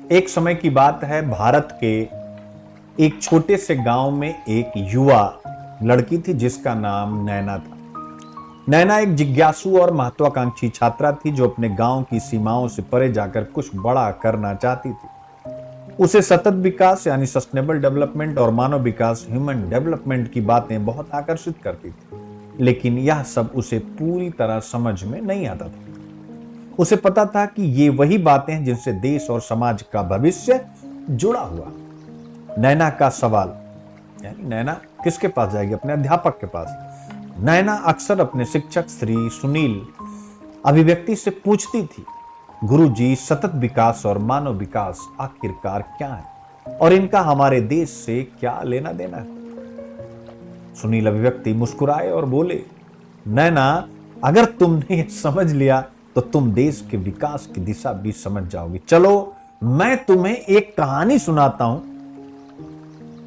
एक समय की बात है, भारत के एक छोटे से गांव में एक युवा लड़की थी जिसका नाम नैना था। नैना एक जिज्ञासु और महत्वाकांक्षी छात्रा थी जो अपने गांव की सीमाओं से परे जाकर कुछ बड़ा करना चाहती थी। उसे सतत विकास यानी सस्टेनेबल डेवलपमेंट और मानव विकास ह्यूमन डेवलपमेंट की बातें बहुत आकर्षित करती थी, लेकिन यह सब उसे पूरी तरह समझ में नहीं आता था। उसे पता था कि ये वही बातें हैं जिनसे देश और समाज का भविष्य जुड़ा हुआ। नैना का सवाल, यानी नैना किसके पास जाएगी? अपने अध्यापक के पास। नैना अक्सर अपने शिक्षक श्री सुनील अभिव्यक्ति से पूछती थी, गुरुजी, सतत विकास और मानव विकास आखिरकार क्या है और इनका हमारे देश से क्या लेना देना है? सुनील अभिव्यक्ति मुस्कुराए और बोले, नैना, अगर तुमने ये समझ लिया तो तुम देश के विकास की दिशा भी समझ जाओगी। चलो मैं तुम्हें एक कहानी सुनाता हूं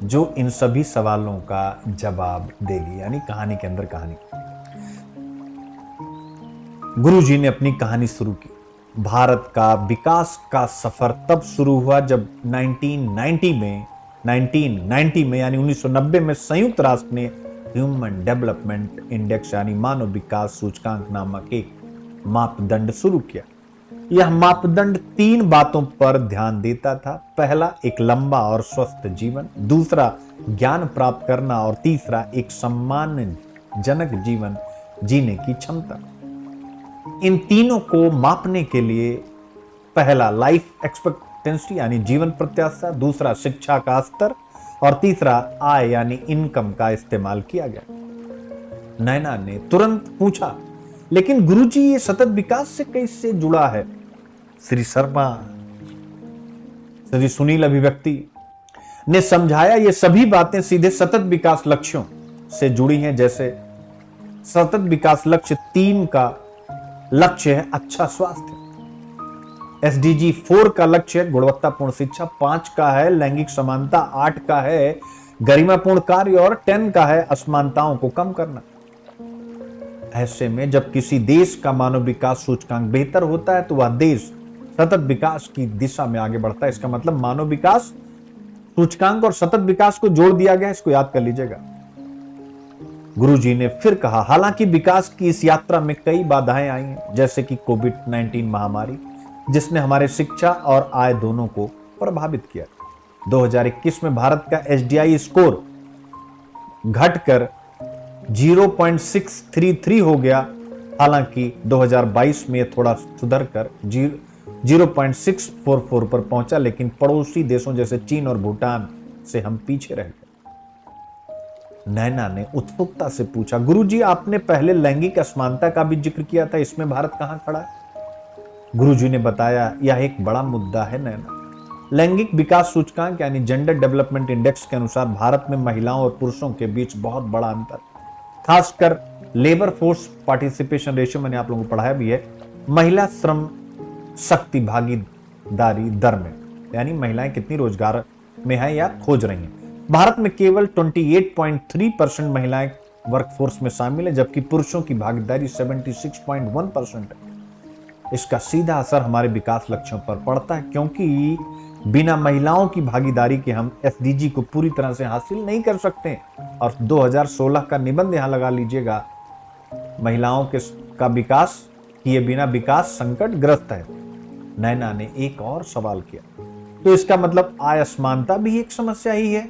जो इन सभी सवालों का जवाब देगी। यानी कहानी के अंदर कहानी। गुरुजी ने अपनी कहानी शुरू की। भारत का विकास का सफर तब शुरू हुआ जब 1990 में यानी 1990 में संयुक्त राष्ट्र ने ह्यूमन डेवलपमेंट इंडेक्स यानी मानव विकास सूचकांक नामक एक मापदंड शुरू किया। यह मापदंड 3 बातों पर ध्यान देता था। पहला, एक लंबा और स्वस्थ जीवन। दूसरा, ज्ञान प्राप्त करना। और तीसरा, एक सम्मानजनक जीवन जीने की क्षमता। इन तीनों को मापने के लिए पहला लाइफ एक्सपेक्टेंसी यानी जीवन प्रत्याशा, दूसरा शिक्षा का स्तर और तीसरा आय यानी इनकम का इस्तेमाल किया गया। नैना ने तुरंत पूछा, लेकिन गुरुजी, ये सतत विकास से कैसे जुड़ा है? श्री सुनील अभिव्यक्ति ने समझाया, ये सभी बातें सीधे सतत विकास लक्ष्यों से जुड़ी हैं। जैसे सतत विकास लक्ष्य 3 का लक्ष्य है अच्छा स्वास्थ्य, SDG 4 का लक्ष्य है गुणवत्तापूर्ण शिक्षा, 5 का है लैंगिक समानता, 8 का है गरिमापूर्ण कार्य और 10 का है असमानताओं को कम करना। ऐसे में जब किसी देश का मानव विकास सूचकांक बेहतर होता है तो वह देश सतत विकास की दिशा में आगे बढ़ता है। इसका मतलब मानव विकास सूचकांक और सतत विकास को जोड़ दिया गया, इसको याद कर लीजिएगा। गुरुजी ने फिर कहा, हालांकि विकास की इस यात्रा में कई बाधाएं आई हैं, जैसे कि कोविड-19 महामारी, जिसने हमारे शिक्षा और आय दोनों को प्रभावित किया। 2021 में भारत का SDI स्कोर घटकर 0.633 हो गया। हालांकि 2022 में थोड़ा सुधरकर 0.644 पर पहुंचा, लेकिन पड़ोसी देशों जैसे चीन और भूटान से हम पीछे रह गए। नैना ने उत्सुकता से पूछा, गुरुजी, आपने पहले लैंगिक असमानता का भी जिक्र किया था, इसमें भारत कहां खड़ा है? गुरुजी ने बताया, यह एक बड़ा मुद्दा है नैना। लैंगिक विकास सूचकांक यानी जेंडर डेवलपमेंट इंडेक्स के अनुसार भारत में महिलाओं और पुरुषों के बीच बहुत बड़ा अंतर, खासकर लेबर फोर्स पार्टिसिपेशन रेशियो, मैंने आप लोगों को पढ़ाया भी है, महिला श्रम शक्ति भागीदारी दर में, यानी महिलाएं कितनी रोजगार में हैं या खोज रही हैं। भारत में केवल 28.3% महिलाएं वर्कफोर्स में शामिल है, जबकि पुरुषों की भागीदारी 76.1% है। इसका सीधा असर हमारे विकास लक्ष्यों पर पड़ता है, क्योंकि बिना महिलाओं की भागीदारी के हम SDG को पूरी तरह से हासिल नहीं कर सकते। और 2016 का निबंध यहां लगा लीजिएगा, महिलाओं का विकास किए बिना विकास संकटग्रस्त है। नैना ने एक और सवाल किया, तो इसका मतलब आय असमानता भी एक समस्या ही है?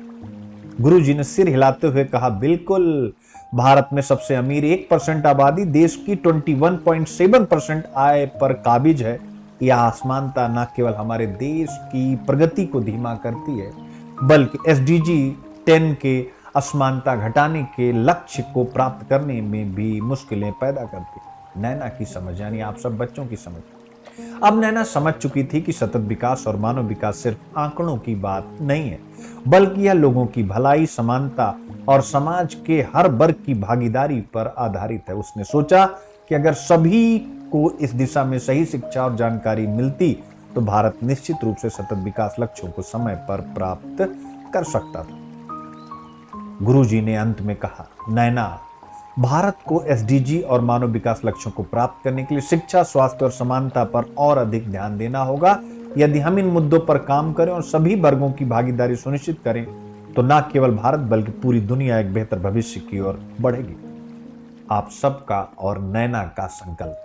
गुरुजी ने सिर हिलाते हुए कहा, बिल्कुल। भारत में सबसे अमीर 1% आबादी देश की 21.7% आय पर काबिज है। यह असमानता न केवल हमारे देश की प्रगति को धीमा करती है, बल्कि SDG 10 के असमानता घटाने के लक्ष्य को प्राप्त करने में भी मुश्किलें पैदा करती है। नैना की समझ, यानी आप सब बच्चों की समझ। अब नैना समझ चुकी थी कि सतत विकास और मानव विकास सिर्फ आंकड़ों की बात नहीं है, बल्कि यह लोगों की भलाई, समानता और समाज के हर वर्ग की भागीदारी पर आधारित है। उसने सोचा कि अगर सभी को इस दिशा में सही शिक्षा और जानकारी मिलती तो भारत निश्चित रूप से सतत विकास लक्ष्यों को समय पर प्राप्त कर सकता था। गुरुजी ने अंत में कहा, नैना, भारत को SDG और मानव विकास लक्ष्यों को प्राप्त करने के लिए शिक्षा, स्वास्थ्य और समानता पर और अधिक ध्यान देना होगा। यदि हम इन मुद्दों पर काम करें और सभी वर्गों की भागीदारी सुनिश्चित करें तो न केवल भारत बल्कि पूरी दुनिया एक बेहतर भविष्य की ओर बढ़ेगी। आप सबका और नैना का संकल्प।